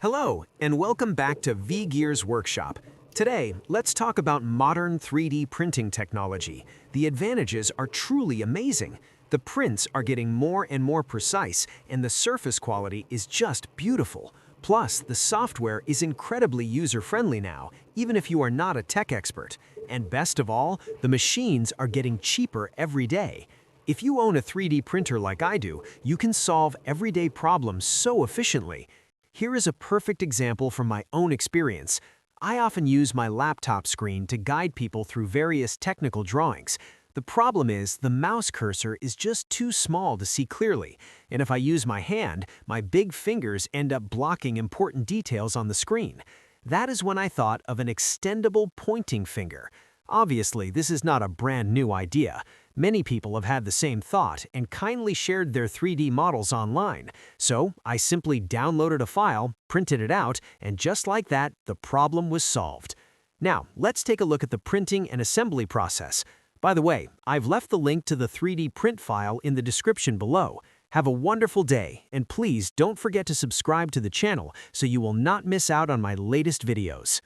Hello, and welcome back to Vgears Workshop. Today, let's talk about modern 3D printing technology. The advantages are truly amazing. The prints are getting more and more precise, and the surface quality is just beautiful. Plus, the software is incredibly user-friendly now, even if you are not a tech expert. And best of all, the machines are getting cheaper every day. If you own a 3D printer like I do, you can solve everyday problems so efficiently. Here is a perfect example from my own experience. I often use my laptop screen to guide people through various technical drawings. The problem is the mouse cursor is just too small to see clearly, and if I use my hand, my big fingers end up blocking important details on the screen. That is when I thought of an extendable pointing finger. Obviously, this is not a brand new idea. Many people have had the same thought and kindly shared their 3D models online. So I simply downloaded a file, printed it out, and just like that, the problem was solved. Now, let's take a look at the printing and assembly process. By the way, I've left the link to the 3D print file in the description below. Have a wonderful day, and please don't forget to subscribe to the channel so you will not miss out on my latest videos.